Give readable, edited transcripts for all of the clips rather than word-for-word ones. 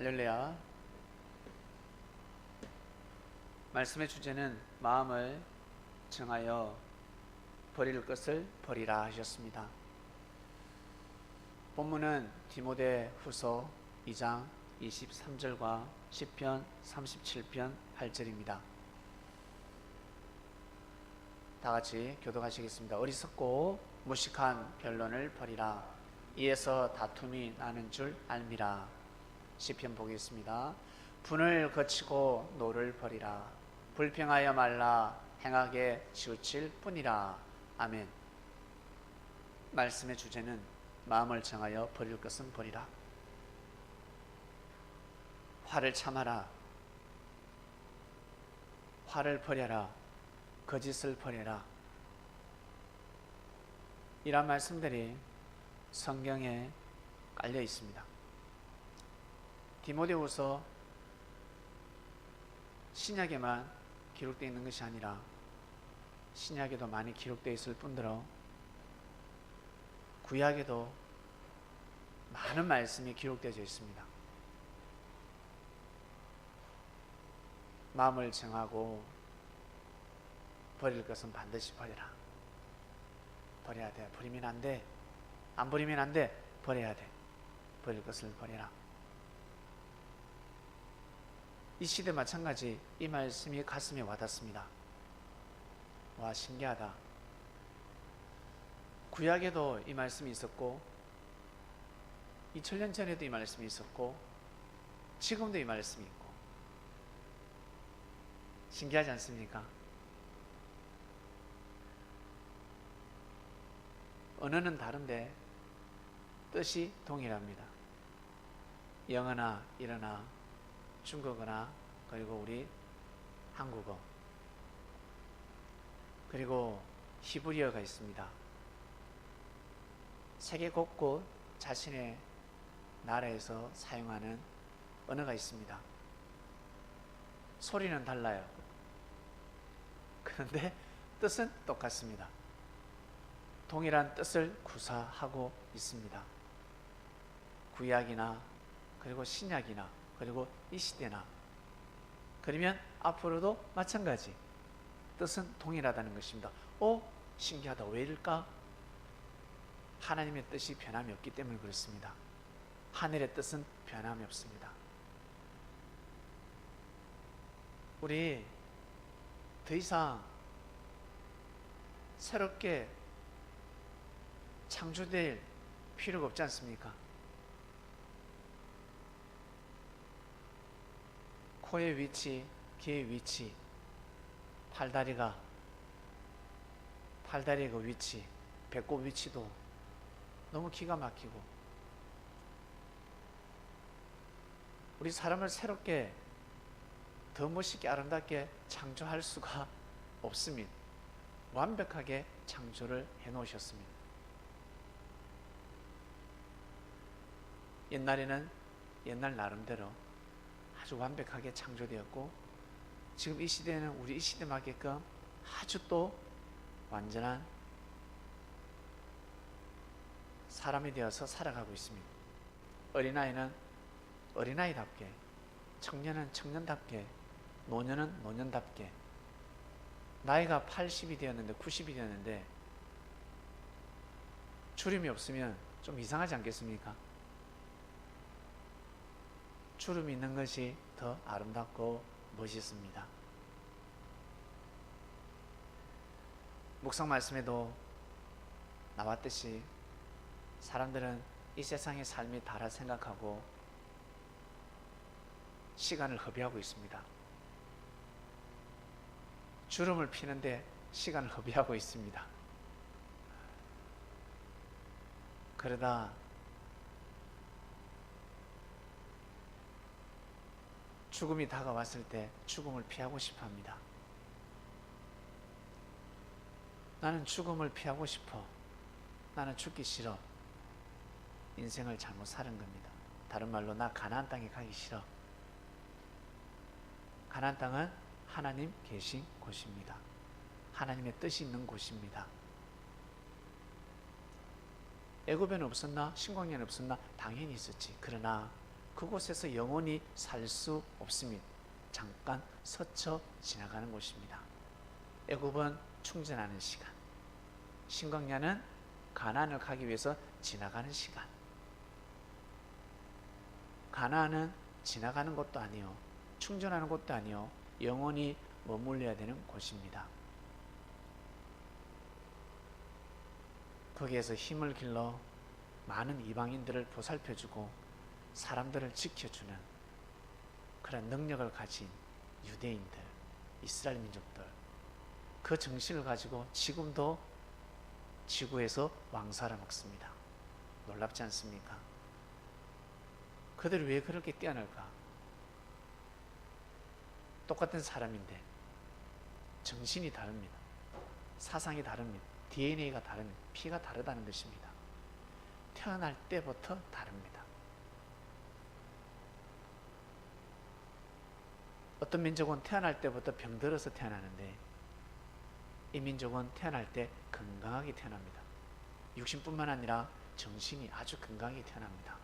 할렐루야. 말씀의 주제는 마음을 정하여 버릴 것을 버리라 하셨습니다. 본문은 디모데후서 2장 23절과 시편 37편 8절입니다. 다 같이 교독하시겠습니다. 어리석고 무식한 변론을 버리라. 이에서 다툼이 나는 줄 알미라. 시편 보겠습니다. 분을 거치고 노를 버리라. 불평하여 말라. 행하게 치우칠 뿐이라. 아멘. 말씀의 주제는 마음을 정하여 버릴 것은 버리라. 화를 참아라. 화를 버려라. 거짓을 버려라. 이런 말씀들이 성경에 깔려 있습니다. 디모데후서 신약에만 기록되어 있는 것이 아니라 신약에도 많이 기록되어 있을 뿐더러 구약에도 많은 말씀이 기록되어 있습니다. 마음을 정하고 버릴 것은 반드시 버려라. 버려야 돼. 버리면 안 돼. 안 버리면 안 돼. 버려야 돼. 버릴 것을 버려라. 이 시대 마찬가지 이 말씀이 가슴에 와닿습니다. 와, 신기하다. 구약에도 이 말씀이 있었고 2000년 전에도 이 말씀이 있었고 지금도 이 말씀이 있고 신기하지 않습니까? 언어는 다른데 뜻이 동일합니다. 영어나 일어나 중국어나 그리고 우리 한국어 그리고 히브리어가 있습니다. 세계 곳곳 자신의 나라에서 사용하는 언어가 있습니다. 소리는 달라요. 그런데 뜻은 똑같습니다. 동일한 뜻을 구사하고 있습니다. 구약이나 그리고 신약이나 그리고 이 시대나 그러면 앞으로도 마찬가지 뜻은 동일하다는 것입니다. 신기하다. 왜일까? 하나님의 뜻이 변함이 없기 때문에 그렇습니다. 하늘의 뜻은 변함이 없습니다. 우리 더 이상 새롭게 창조될 필요가 없지 않습니까? 코의 위치, 귀의 위치, 팔다리가 그 위치, 배꼽 위치도 너무 기가 막히고 우리 사람을 새롭게 더 멋있게 아름답게 창조할 수가 없습니다. 완벽하게 창조를 해놓으셨습니다. 옛날에는 옛날 나름대로 아주 완벽하게 창조되었고 지금 이 시대는 우리 이 시대 맞게끔 아주 또 완전한 사람이 되어서 살아가고 있습니다. 어린아이는 어린아이답게, 청년은 청년답게, 노년은 노년답게 나이가 80이 되었는데 90이 되었는데 주름이 없으면 좀 이상하지 않겠습니까? 주름이 있는 것이 더 아름답고 멋있습니다. 묵상 말씀에도 나왔듯이 사람들은 이 세상의 삶이 다라 생각하고 시간을 허비하고 있습니다. 주름을 피는데 시간을 허비하고 있습니다. 그러다 죽음이 다가왔을 때 죽음을 피하고 싶어 합니다. 나는 죽음을 피하고 싶어. 나는 죽기 싫어. 인생을 잘못 사는 겁니다. 다른 말로 나 가나안 땅에 가기 싫어. 가나안 땅은 하나님 계신 곳입니다. 하나님의 뜻이 있는 곳입니다. 애굽에는 없었나? 신광야는 없었나? 당연히 있었지. 그러나 그곳에서 영원히 살 수 없습니다. 잠깐 스쳐 지나가는 곳입니다. 애굽은 충전하는 시간, 신광야는 가나안을 가기 위해서 지나가는 시간. 가나안은 지나가는 것도 아니요, 충전하는 것도 아니요, 영원히 머물러야 되는 곳입니다. 거기에서 힘을 길러 많은 이방인들을 보살펴주고 사람들을 지켜주는 그런 능력을 가진 유대인들, 이스라엘 민족들, 그 정신을 가지고 지금도 지구에서 왕사를 먹습니다. 놀랍지 않습니까? 그들이 왜 그렇게 뛰어날까? 똑같은 사람인데 정신이 다릅니다. 사상이 다릅니다. DNA가 다릅니다. 피가 다르다는 것입니다. 태어날 때부터 다릅니다. 어떤 민족은 태어날 때부터 병들어서 태어나는데 이 민족은 태어날 때 건강하게 태어납니다. 육신뿐만 아니라 정신이 아주 건강하게 태어납니다.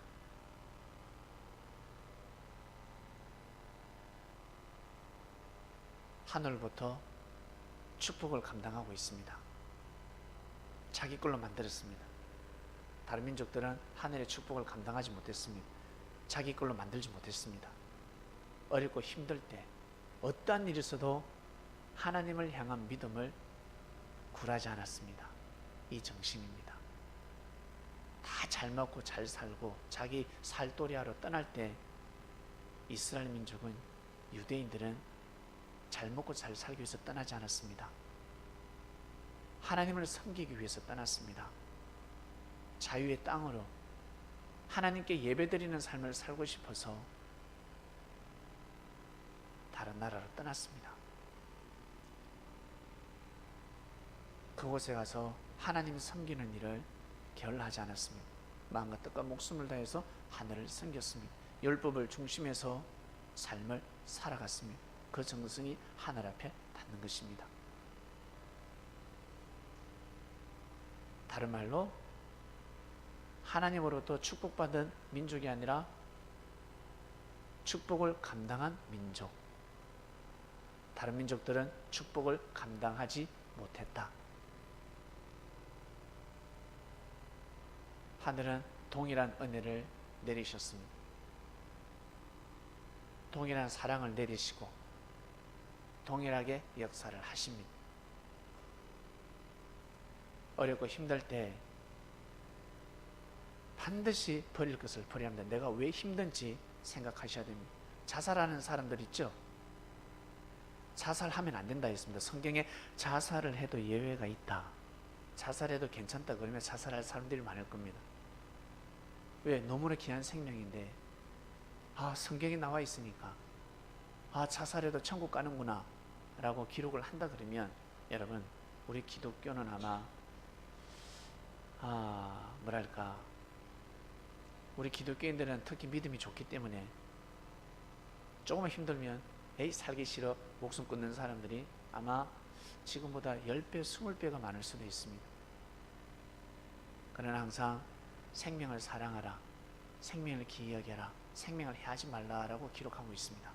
하늘부터 축복을 감당하고 있습니다. 자기 걸로 만들었습니다. 다른 민족들은 하늘의 축복을 감당하지 못했습니다. 자기 걸로 만들지 못했습니다. 어렵고 힘들 때 어떠한 일이 있어도 하나님을 향한 믿음을 굴하지 않았습니다. 이 정신입니다. 다 잘 먹고 잘 살고 자기 살도리하러 떠날 때 이스라엘 민족은, 유대인들은 잘 먹고 잘 살기 위해서 떠나지 않았습니다. 하나님을 섬기기 위해서 떠났습니다. 자유의 땅으로 하나님께 예배드리는 삶을 살고 싶어서 다른 나라로 떠났습니다. 그곳에 가서 하나님 섬기는 일을 게을러하지 않았습니다. 마음과 뜻과 목숨을 다해서 하늘을 섬겼습니다. 율법을 중심해서 삶을 살아갔습니다. 그 정성이 하늘 앞에 닿는 것입니다. 다른 말로 하나님으로부터 축복받은 민족이 아니라 축복을 감당한 민족. 다른 민족들은 축복을 감당하지 못했다. 하늘은 동일한 은혜를 내리셨습니다. 동일한 사랑을 내리시고 동일하게 역사를 하십니다. 어렵고 힘들 때 반드시 버릴 것을 버려야 합니다. 내가 왜 힘든지 생각하셔야 됩니다. 자살하는 사람들 있죠? 자살하면 안 된다 했습니다. 성경에 자살을 해도 예외가 있다. 자살해도 괜찮다 그러면 자살할 사람들이 많을 겁니다. 왜? 너무나 귀한 생명인데 성경에 나와 있으니까 자살해도 천국 가는구나 라고 기록을 한다 그러면, 여러분, 우리 기독교는 아마 우리 기독교인들은 특히 믿음이 좋기 때문에 조금만 힘들면 살기 싫어 목숨 끊는 사람들이 아마 지금보다 10배, 20배가 많을 수도 있습니다. 그러나 항상 생명을 사랑하라, 생명을 귀히 여겨라, 생명을 해하지 말라라고 기록하고 있습니다.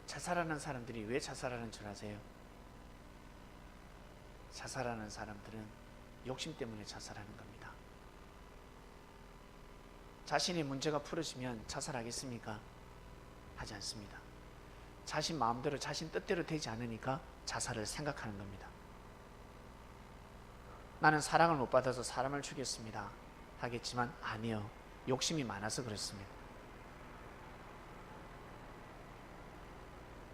자살하는 사람들이 왜 자살하는 줄 아세요? 자살하는 사람들은 욕심 때문에 자살하는 겁니다. 자신의 문제가 풀어지면 자살하겠습니까? 하지 않습니다. 자신 마음대로, 자신 뜻대로 되지 않으니까 자살을 생각하는 겁니다. 나는 사랑을 못 받아서 사람을 죽였습니다 하겠지만 아니요, 욕심이 많아서 그렇습니다.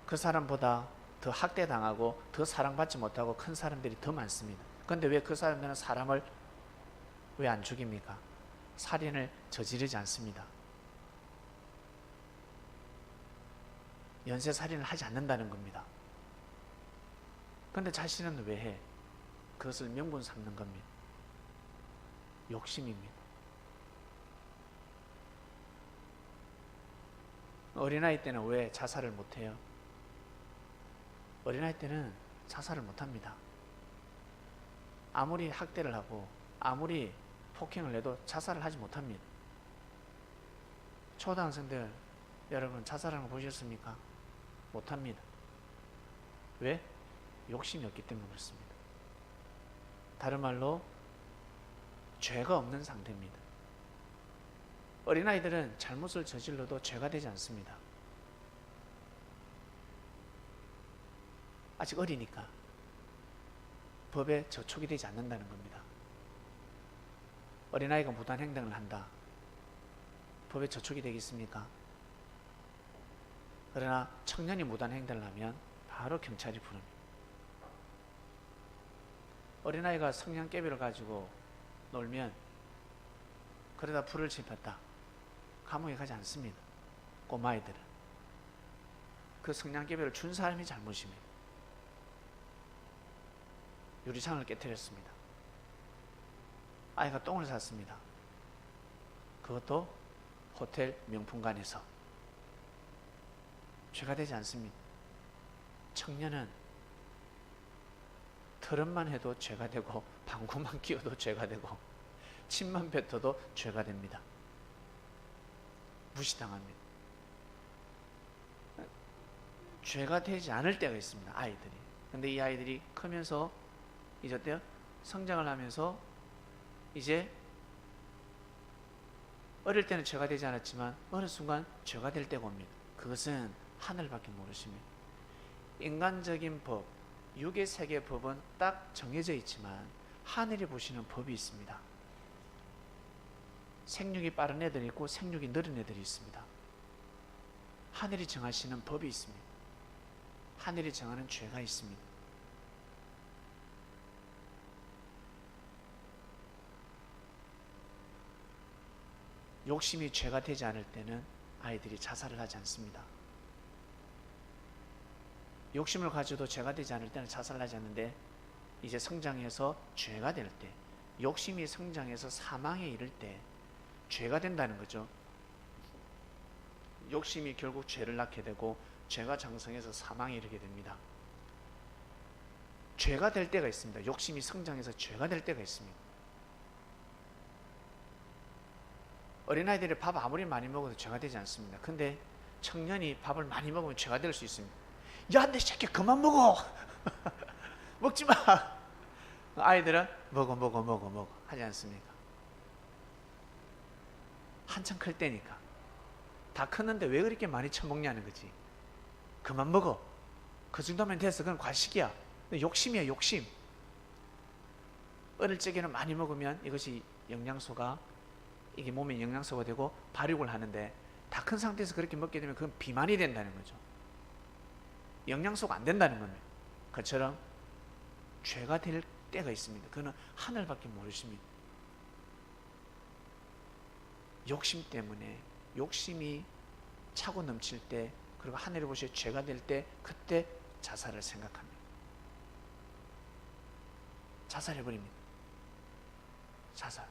그 사람보다 더 학대당하고 더 사랑받지 못하고 큰 사람들이 더 많습니다. 그런데 왜 그 사람들은 사람을 왜 안 죽입니까? 살인을 저지르지 않습니다. 연쇄살인을 하지 않는다는 겁니다. 그런데 자신은 왜 해? 그것을 명분 삼는 겁니다. 욕심입니다. 어린아이 때는 왜 자살을 못해요? 어린아이 때는 자살을 못합니다. 아무리 학대를 하고 아무리 폭행을 해도 자살을 하지 못합니다. 초등학생들 여러분 자살하는 거 보셨습니까? 못합니다. 왜? 욕심이 없기 때문에 그렇습니다. 다른 말로 죄가 없는 상태입니다. 어린아이들은 잘못을 저질러도 죄가 되지 않습니다. 아직 어리니까 법에 저촉이 되지 않는다는 겁니다. 어린아이가 무단 횡단을 한다. 법에 저촉이 되겠습니까? 그러나 청년이 무단 횡단을 하면 바로 경찰이 부릅니다. 어린아이가 성냥개비를 가지고 놀면 그러다 불을 지폈다. 감옥에 가지 않습니다. 꼬마아이들은. 그 성냥개비를 준 사람이 잘못입니다. 유리창을 깨뜨렸습니다. 아이가 똥을 쌌습니다. 그것도 호텔 명품관에서. 죄가 되지 않습니다. 청년은 털음만 해도 죄가 되고 방구만 끼워도 죄가 되고 침만 뱉어도 죄가 됩니다. 무시당합니다. 죄가 되지 않을 때가 있습니다. 아이들이. 근데 이 아이들이 크면서 이제 어때요? 성장을 하면서 이제 어릴 때는 죄가 되지 않았지만 어느 순간 죄가 될 때가 옵니다. 그것은 하늘밖에 모르십니다. 인간적인 법, 육의 세계 법은 딱 정해져 있지만 하늘이 보시는 법이 있습니다. 생육이 빠른 애들이 있고 생육이 느린 애들이 있습니다. 하늘이 정하시는 법이 있습니다. 하늘이 정하는 죄가 있습니다. 욕심이 죄가 되지 않을 때는 아이들이 자살을 하지 않습니다. 욕심을 가져도 죄가 되지 않을 때는 자살을 하지 않는데 이제 성장해서 죄가 될 때, 욕심이 성장해서 사망에 이를 때 죄가 된다는 거죠. 욕심이 결국 죄를 낳게 되고 죄가 장성해서 사망에 이르게 됩니다. 죄가 될 때가 있습니다. 욕심이 성장해서 죄가 될 때가 있습니다. 어린아이들이 밥 아무리 많이 먹어도 죄가 되지 않습니다. 근데 청년이 밥을 많이 먹으면 죄가 될 수 있습니다. 야, 내 새끼 그만 먹어. 먹지 마. 아이들은 먹어 하지 않습니까? 한참 클 때니까. 다 컸는데 왜 그렇게 많이 처먹냐는 거지. 그만 먹어. 그 정도면 됐어. 그건 과식이야. 욕심이야, 욕심. 어릴 적에는 많이 먹으면 이것이 영양소가, 이게 몸에 영양소가 되고 발육을 하는데 다 큰 상태에서 그렇게 먹게 되면 그건 비만이 된다는 거죠. 영양소가 안 된다는 겁니다. 그처럼 죄가 될 때가 있습니다. 그거는 하늘밖에 모르십니다. 욕심 때문에, 욕심이 차고 넘칠 때, 그리고 하늘에 보시에 죄가 될 때, 그때 자살을 생각합니다. 자살해버립니다. 자살.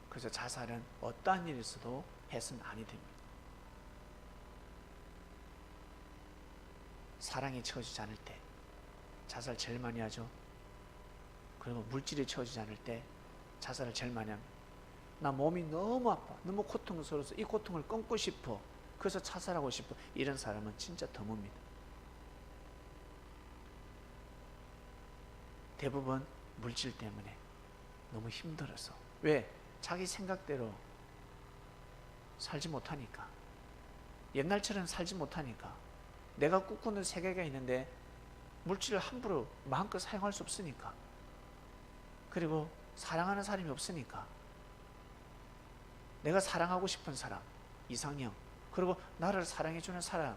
그래서 자살은 어떠한 일이 있어도 해서는 아니 됩니다. 사랑이 채워지지 않을 때 자살 제일 많이 하죠. 그리고 물질이 채워지지 않을 때 자살을 제일 많이 합니다. 나 몸이 너무 아파, 너무 고통스러워서 이 고통을 끊고 싶어, 그래서 자살하고 싶어. 이런 사람은 진짜 드뭅니다. 대부분 물질 때문에 너무 힘들어서. 왜? 자기 생각대로 살지 못하니까. 옛날처럼 살지 못하니까. 내가 꿈꾸는 세계가 있는데 물질을 함부로 마음껏 사용할 수 없으니까. 그리고 사랑하는 사람이 없으니까. 내가 사랑하고 싶은 사람, 이상형, 그리고 나를 사랑해주는 사람,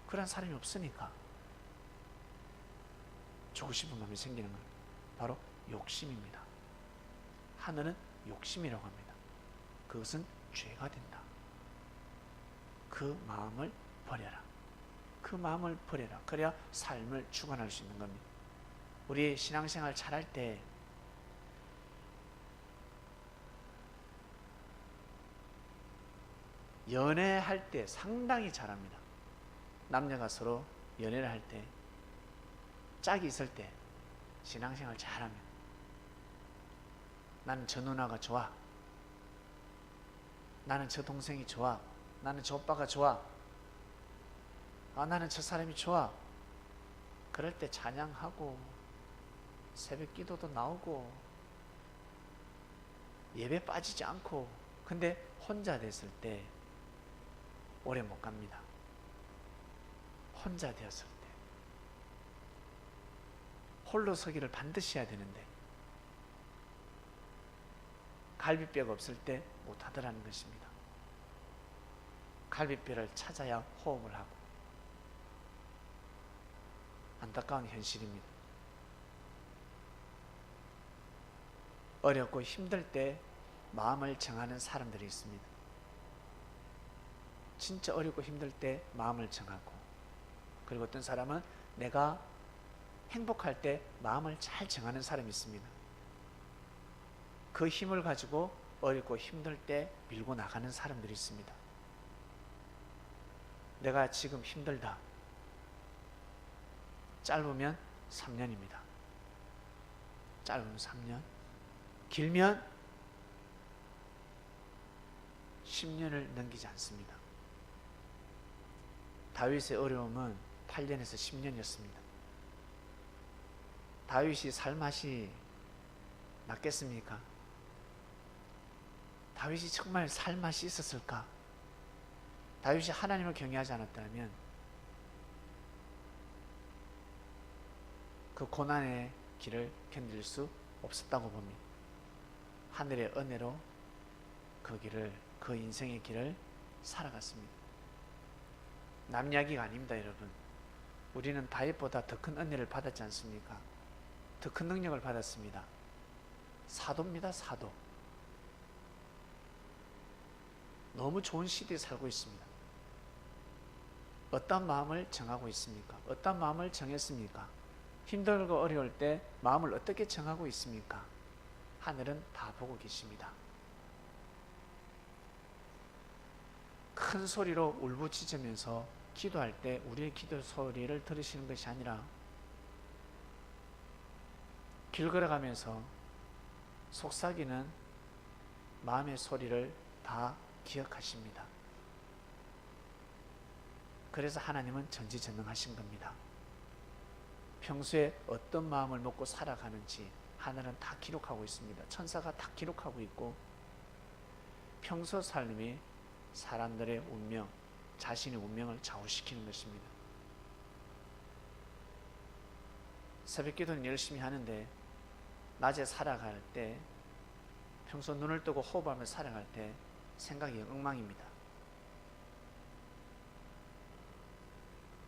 그런 사람이 없으니까 주고 싶은 마음이 생기는 건 바로 욕심입니다. 하늘은 욕심이라고 합니다. 그것은 죄가 된다. 그 마음을 버려라. 그 마음을 버려라. 그래야 삶을 주관할 수 있는 겁니다. 우리 신앙생활 잘할 때 연애할 때 상당히 잘합니다. 남녀가 서로 연애를 할 때, 짝이 있을 때 신앙생활 잘합니다. 나는 저 누나가 좋아. 나는 저 동생이 좋아. 나는 저 오빠가 좋아. 나는 저 사람이 좋아. 그럴 때 찬양하고 새벽 기도도 나오고 예배 빠지지 않고, 근데 혼자 됐을 때 오래 못 갑니다. 혼자 되었을 때 홀로 서기를 반드시 해야 되는데 갈비뼈가 없을 때 못하더라는 것입니다. 갈비뼈를 찾아야 호흡을 하고. 안타까운 현실입니다. 어렵고 힘들 때 마음을 정하는 사람들이 있습니다. 진짜 어렵고 힘들 때 마음을 정하고, 그리고 어떤 사람은 내가 행복할 때 마음을 잘 정하는 사람이 있습니다. 그 힘을 가지고 어렵고 힘들 때 밀고 나가는 사람들이 있습니다. 내가 지금 힘들다. 짧으면 3년입니다. 짧으면 3년, 길면 10년을 넘기지 않습니다. 다윗의 어려움은 8년에서 10년이었습니다. 다윗이 살 맛이 났겠습니까? 다윗이 정말 살 맛이 있었을까? 다윗이 하나님을 경외하지 않았다면 그 고난의 길을 견딜 수 없었다고 봅니다. 하늘의 은혜로 그 길을, 그 인생의 길을 살아갔습니다. 남 이야기가 아닙니다, 여러분. 우리는 다윗보다 더 큰 은혜를 받았지 않습니까? 더 큰 능력을 받았습니다. 사도입니다, 사도. 너무 좋은 시대에 살고 있습니다. 어떤 마음을 정하고 있습니까? 어떤 마음을 정했습니까? 힘들고 어려울 때 마음을 어떻게 정하고 있습니까? 하늘은 다 보고 계십니다. 큰 소리로 울부짖으면서 기도할 때 우리의 기도 소리를 들으시는 것이 아니라 길 걸어가면서 속삭이는 마음의 소리를 다 기억하십니다. 그래서 하나님은 전지전능하신 겁니다. 평소에 어떤 마음을 먹고 살아가는지 하늘은 다 기록하고 있습니다. 천사가 다 기록하고 있고, 평소 삶이 사람들의 운명, 자신의 운명을 좌우시키는 것입니다. 새벽 기도는 열심히 하는데 낮에 살아갈 때, 평소 눈을 뜨고 호흡하며 살아갈 때 생각이 엉망입니다.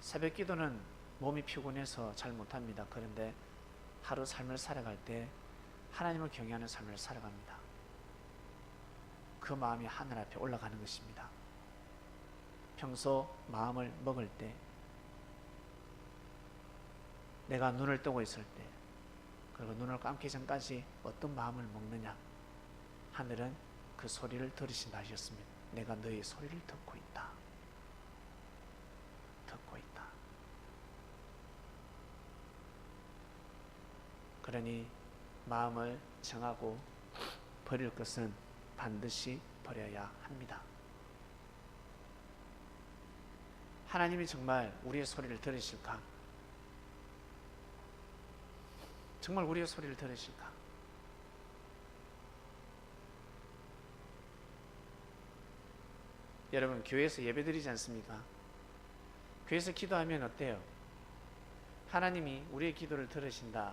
새벽 기도는 몸이 피곤해서 잘 못합니다. 그런데 하루 삶을 살아갈 때 하나님을 경외하는 삶을 살아갑니다. 그 마음이 하늘 앞에 올라가는 것입니다. 평소 마음을 먹을 때, 내가 눈을 뜨고 있을 때, 그리고 눈을 감기 전까지 어떤 마음을 먹느냐, 하늘은 그 소리를 들으신다 하셨습니다. 내가 너의 소리를 듣고 있다. 듣고 있다. 그러니 마음을 정하고 버릴 것은 반드시 버려야 합니다. 하나님이 정말 우리의 소리를 들으실까? 정말 우리의 소리를 들으실까? 여러분, 교회에서 예배드리지 않습니까? 교회에서 기도하면 어때요? 하나님이 우리의 기도를 들으신다.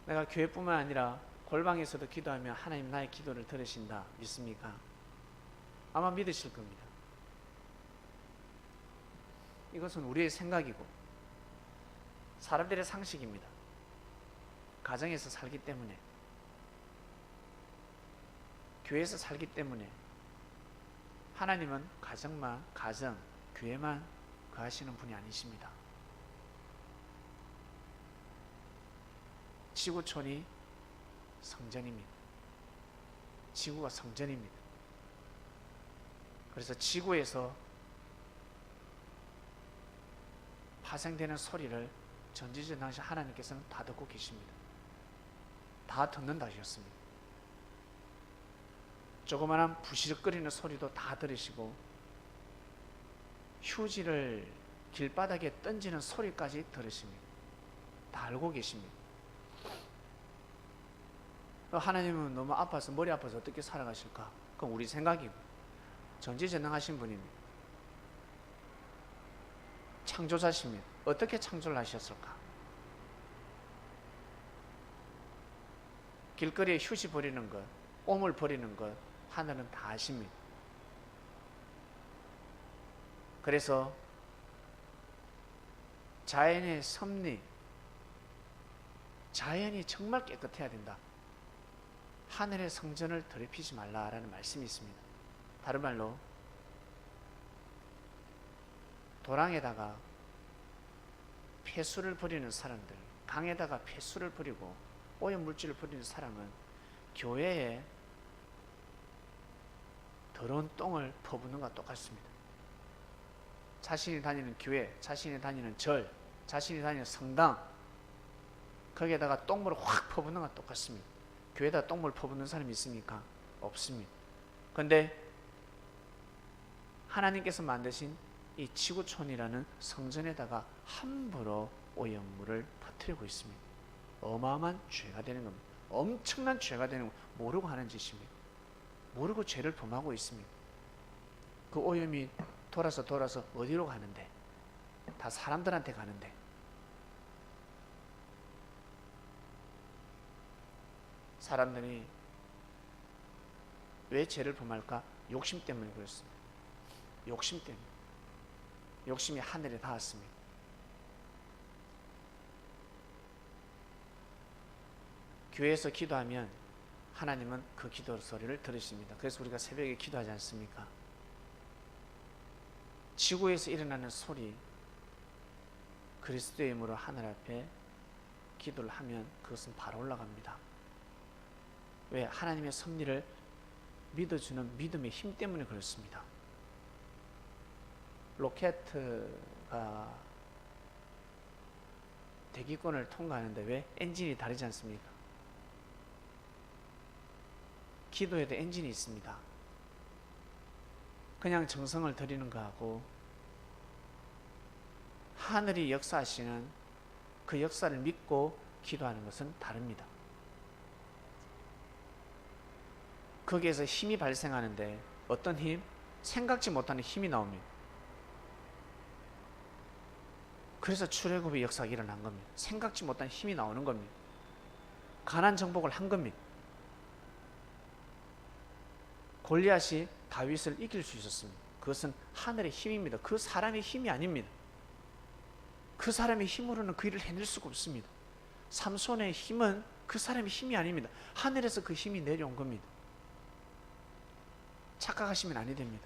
내가 교회뿐만 아니라 골방에서도 기도하면 하나님 나의 기도를 들으신다. 믿습니까? 아마 믿으실 겁니다. 이것은 우리의 생각이고 사람들의 상식입니다. 가정에서 살기 때문에, 교회에서 살기 때문에. 하나님은 가정, 교회만 거하시는 분이 아니십니다. 지구촌이 성전입니다. 지구가 성전입니다. 그래서 지구에서 파생되는 소리를 전지전능하신 하나님께서는 다 듣고 계십니다. 다 듣는다 하셨습니다. 조그마한 부시럭거리는 소리도 다 들으시고 휴지를 길바닥에 던지는 소리까지 들으십니다. 다 알고 계십니다. 하나님은 너무 아파서 머리 아파서 어떻게 살아가실까? 그건 우리 생각이고 전지전능하신 분입니다. 창조자십니다. 어떻게 창조를 하셨을까? 길거리에 휴지 버리는 것, 오물 버리는 것 하늘은 다 아십니다. 그래서 자연의 섭리, 자연이 정말 깨끗해야 된다. 하늘의 성전을 더럽히지 말라라는 말씀이 있습니다. 다른 말로 도랑에다가 폐수를 버리는 사람들, 강에다가 폐수를 버리고 오염물질을 버리는 사람은 교회에 더러운 똥을 퍼붓는 것과 똑같습니다. 자신이 다니는 교회, 자신이 다니는 절, 자신이 다니는 성당, 거기에다가 똥물을 확 퍼붓는 것과 똑같습니다. 교회에다 똥물 퍼붓는 사람이 있습니까? 없습니다. 그런데 하나님께서 만드신 이 지구촌이라는 성전에다가 함부로 오염물을 퍼뜨리고 있습니다. 어마어마한 죄가 되는 겁니다. 엄청난 죄가 되는 겁니다. 모르고 하는 짓입니다. 모르고 죄를 범하고 있습니다. 그 오염이 돌아서 어디로 가는데? 다 사람들한테 가는데. 사람들이 왜 죄를 범할까? 욕심 때문에 그렇습니다. 욕심 때문에. 욕심이 하늘에 닿았습니다. 교회에서 기도하면 하나님은 그 기도 소리를 들으십니다. 그래서 우리가 새벽에 기도하지 않습니까? 지구에서 일어나는 소리, 그리스도의 이름으로 하늘 앞에 기도를 하면 그것은 바로 올라갑니다. 왜? 하나님의 섭리를 믿어주는 믿음의 힘 때문에 그렇습니다. 로켓가 대기권을 통과하는데 왜? 엔진이 다르지 않습니까? 기도에도 엔진이 있습니다. 그냥 정성을 들이는 거하고 하늘이 역사하시는 그 역사를 믿고 기도하는 것은 다릅니다. 거기에서 힘이 발생하는데 어떤 힘? 생각지 못하는 힘이 나옵니다. 그래서 출애굽의 역사가 일어난 겁니다. 생각지 못한 힘이 나오는 겁니다. 가난 정복을 한 겁니다. 골리앗이 다윗을 이길 수 있었습니다. 그것은 하늘의 힘입니다. 그 사람의 힘이 아닙니다. 그 사람의 힘으로는 그 일을 해낼 수가 없습니다. 삼손의 힘은 그 사람의 힘이 아닙니다. 하늘에서 그 힘이 내려온 겁니다. 착각하시면 아니 됩니다.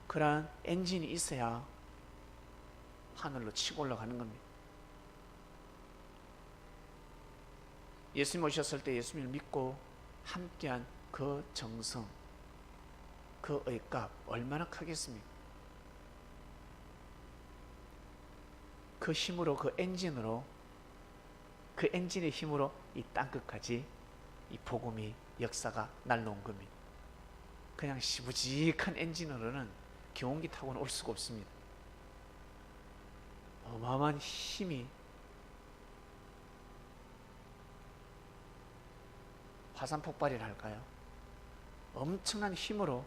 그러한 엔진이 있어야 하늘로 치고 올라가는 겁니다. 예수님 오셨을 때 예수님을 믿고 함께한 그 정성, 그 의값 얼마나 크겠습니까? 그 힘으로, 그 엔진으로, 그 엔진의 힘으로 이 땅끝까지 이 복음이 역사가 날라온 겁니다. 그냥 시부직한 엔진으로는 경운기 타고는 올 수가 없습니다. 어마어마한 힘이, 화산 폭발이라 할까요? 엄청난 힘으로,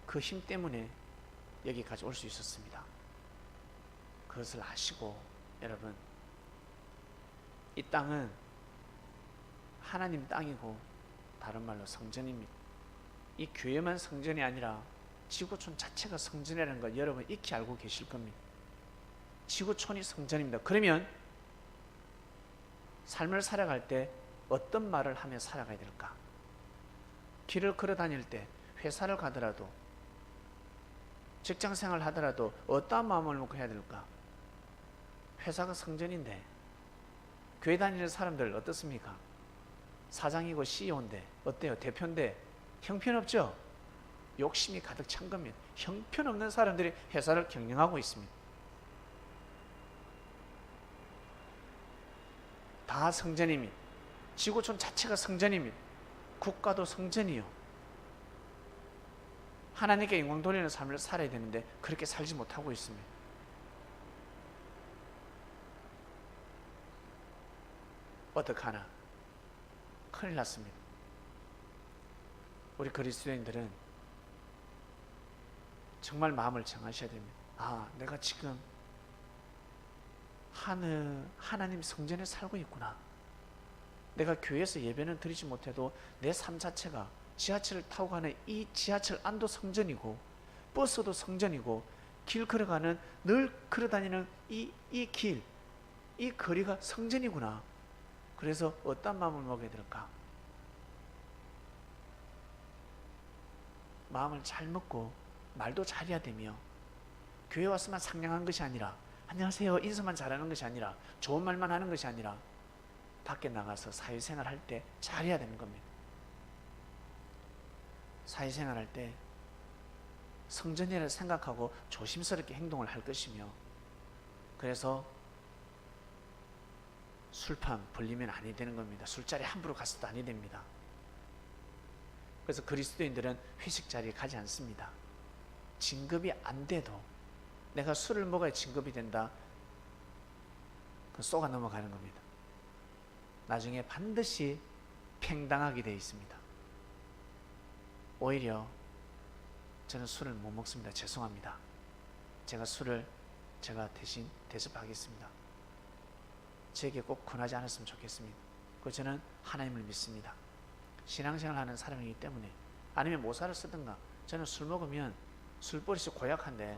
그 힘 때문에 여기까지 올 수 있었습니다. 그것을 아시고 여러분, 이 땅은 하나님 땅이고 다른 말로 성전입니다. 이 교회만 성전이 아니라 지구촌 자체가 성전이라는 걸 여러분 익히 알고 계실 겁니다. 지구촌이 성전입니다. 그러면 삶을 살아갈 때 어떤 말을 하며 살아가야 될까? 길을 걸어 다닐 때, 회사를 가더라도, 직장생활 하더라도 어떠한 마음을 먹고 해야 될까? 회사가 성전인데 교회 다니는 사람들 어떻습니까? 사장이고 CEO인데 어때요? 대표인데 형편없죠? 욕심이 가득 찬 겁니다. 형편없는 사람들이 회사를 경영하고 있습니다. 다 성전입니다. 지구촌 자체가 성전입니다. 국가도 성전이요. 하나님께 영광 돌리는 삶을 살아야 되는데 그렇게 살지 못하고 있습니다. 어떡하나? 큰일 났습니다. 우리 그리스도인들은 정말 마음을 정하셔야 됩니다. 아, 내가 지금 하나님 성전에 살고 있구나. 내가 교회에서 예배는 드리지 못해도 내 삶 자체가 지하철을 타고 가는 이 지하철 안도 성전이고, 버스도 성전이고, 길 걸어가는, 늘 걸어다니는 이 길, 이 거리가 성전이구나. 그래서 어떤 마음을 먹어야 될까? 마음을 잘 먹고 말도 잘해야 되며, 교회 왔으면 상냥한 것이 아니라, 안녕하세요 인사만 잘하는 것이 아니라, 좋은 말만 하는 것이 아니라 밖에 나가서 사회생활 할 때 잘해야 되는 겁니다. 사회생활 할 때 성전이라 생각하고 조심스럽게 행동을 할 것이며, 그래서 술판 벌리면 아니 되는 겁니다. 술자리 함부로 가서도 아니 됩니다. 그래서 그리스도인들은 회식 자리에 가지 않습니다. 진급이 안 돼도 내가 술을 먹어야 진급이 된다, 그 쏘가 넘어가는 겁니다. 나중에 반드시 팽당하게 되어 있습니다. 오히려 저는 술을 못 먹습니다. 죄송합니다. 제가 대신 대접하겠습니다. 제게 꼭 권하지 않았으면 좋겠습니다. 저는 하나님을 믿습니다. 신앙생활 하는 사람이기 때문에. 아니면 모사를 쓰든가. 저는 술 먹으면 술버릇이 고약한데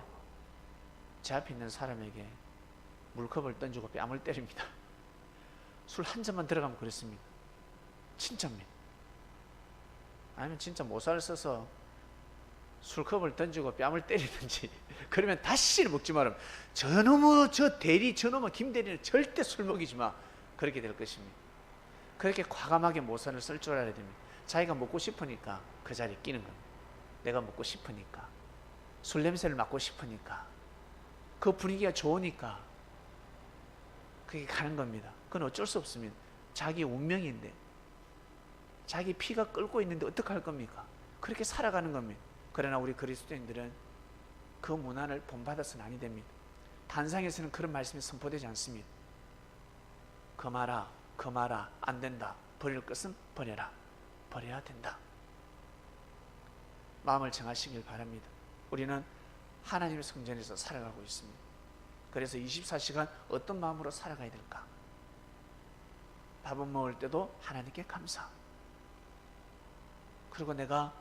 제 앞에 있는 사람에게 물컵을 던지고 뺨을 때립니다. 술 한 잔만 들어가면 그랬습니다. 진짜입니다. 아니면 진짜 모사를 써서 술컵을 던지고 뺨을 때리든지, 그러면 다시는 먹지 마라. 저놈의 김 대리는 절대 술 먹이지 마. 그렇게 될 것입니다. 그렇게 과감하게 모사를 쓸 줄 알아야 됩니다. 자기가 먹고 싶으니까 그 자리에 끼는 겁니다. 내가 먹고 싶으니까, 술 냄새를 맡고 싶으니까, 그 분위기가 좋으니까 그게 가는 겁니다. 그건 어쩔 수 없습니다. 자기 운명인데, 자기 피가 끓고 있는데 어떡할 겁니까? 그렇게 살아가는 겁니다. 그러나 우리 그리스도인들은 그 문화를 본받아서는 아니 됩니다. 단상에서는 그런 말씀이 선포되지 않습니다. 금하라, 안 된다. 버릴 것은 버려라. 버려야 된다. 마음을 정하시길 바랍니다. 우리는 하나님의 성전에서 살아가고 있습니다. 그래서 24시간 어떤 마음으로 살아가야 될까? 밥을 먹을 때도 하나님께 감사. 그리고 내가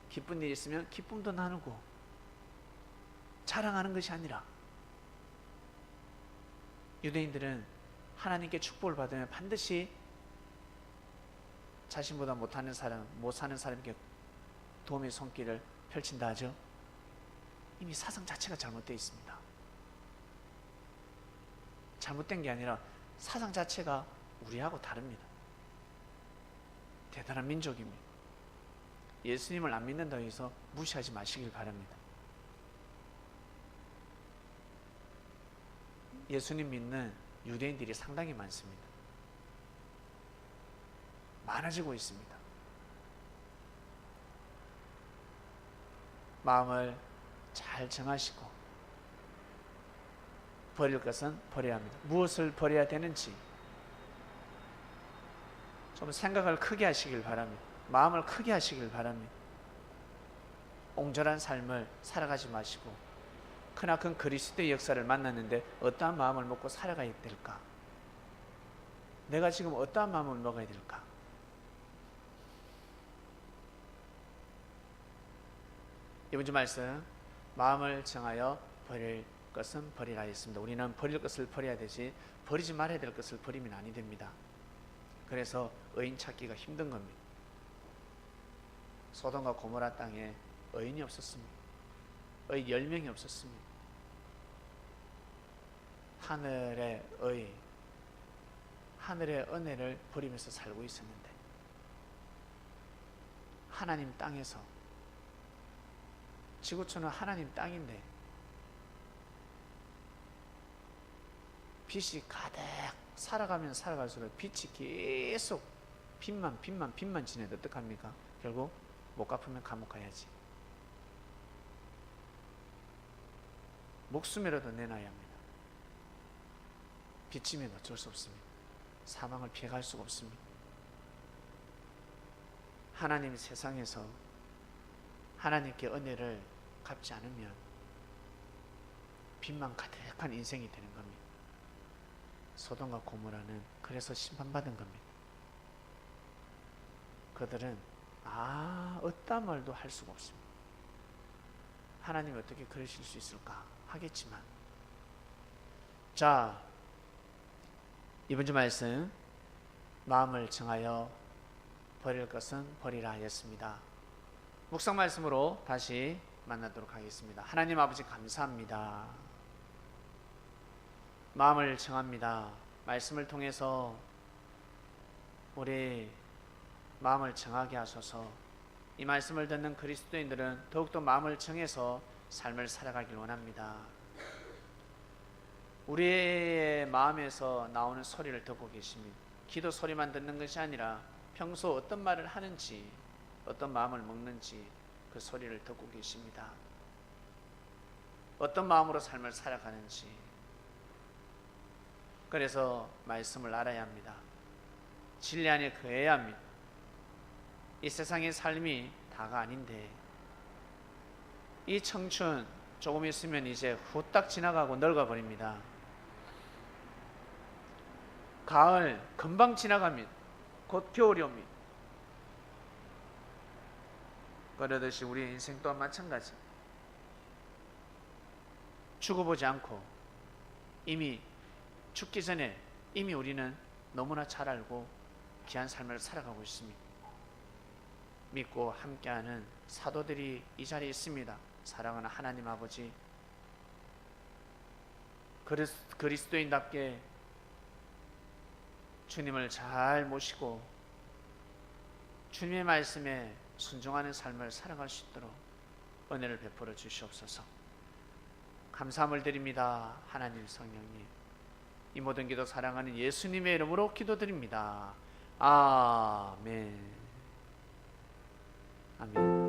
기쁜 일이 있으면 기쁨도 나누고, 자랑하는 것이 아니라, 유대인들은 하나님께 축복을 받으면 반드시 자신보다 못하는 사람, 못 사는 사람에게 도움의 손길을 펼친다 하죠. 이미 사상 자체가 잘못되어 있습니다. 잘못된 게 아니라 사상 자체가 우리하고 다릅니다. 대단한 민족입니다. 예수님을 안 믿는다고 해서 무시하지 마시길 바랍니다. 예수님 믿는 유대인들이 상당히 많습니다. 많아지고 있습니다. 마음을 잘 정하시고 버릴 것은 버려야 합니다. 무엇을 버려야 되는지 좀 생각을 크게 하시길 바랍니다. 마음을 크게 하시길 바랍니다. 옹졸한 삶을 살아가지 마시고, 크나큰 그리스도의 역사를 만났는데 어떠한 마음을 먹고 살아가야 될까? 내가 지금 어떠한 마음을 먹어야 될까? 이번 주 말씀, 마음을 정하여 버릴 것은 버리라 했습니다. 우리는 버릴 것을 버려야 되지, 버리지 말아야 될 것을 버리면 아니 됩니다. 그래서 의인 찾기가 힘든 겁니다. 소돔과 고모라 땅에 의인이 없었습니다. 의 10명이 없었습니다. 하늘의 은혜를 버리면서 살고 있었는데, 하나님 땅에서, 지구촌은 하나님 땅인데 빛이 가득 살아가면 살아갈수록 빛이 계속 빚만 지내도 어떡합니까? 결국 못 갚으면 감옥 가야지. 목숨이라도 내놔야 합니다. 빚지면 어쩔 수 없습니다. 사망을 피해갈 수가 없습니다. 하나님 세상에서 하나님께 은혜를 갚지 않으면 빚만 가득한 인생이 되는 겁니다. 소돔과 고모라는 그래서 심판받은 겁니다. 그들은 어떤 말도 할 수가 없습니다. 하나님이 어떻게 그러실 수 있을까 하겠지만, 자, 이번 주 말씀, 마음을 정하여 버릴 것은 버리라 하였습니다. 묵상 말씀으로 다시 만나도록 하겠습니다. 하나님 아버지 감사합니다. 마음을 정합니다. 말씀을 통해서 우리 마음을 정하게 하소서. 이 말씀을 듣는 그리스도인들은 더욱더 마음을 정해서 삶을 살아가길 원합니다. 우리의 마음에서 나오는 소리를 듣고 계십니다. 기도 소리만 듣는 것이 아니라 평소 어떤 말을 하는지, 어떤 마음을 먹는지 그 소리를 듣고 계십니다. 어떤 마음으로 삶을 살아가는지. 그래서 말씀을 알아야 합니다. 진리 안에 거해야 합니다. 이 세상의 삶이 다가 아닌데, 이 청춘 조금 있으면 이제 후딱 지나가고 늙어버립니다. 가을 금방 지나갑니다. 곧 겨울이 옵니다. 그러듯이 우리의 인생 또한 마찬가지. 죽어보지 않고 이미 죽기 전에 이미 우리는 너무나 잘 알고 귀한 삶을 살아가고 있습니다. 믿고 함께하는 사도들이 이 자리에 있습니다. 사랑하는 하나님 아버지, 그리스도인답게 주님을 잘 모시고 주님의 말씀에 순종하는 삶을 살아갈 수 있도록 은혜를 베풀어 주시옵소서. 감사함을 드립니다. 하나님 성령님, 이 모든 기도 사랑하는 예수님의 이름으로 기도드립니다. 아멘. 아멘.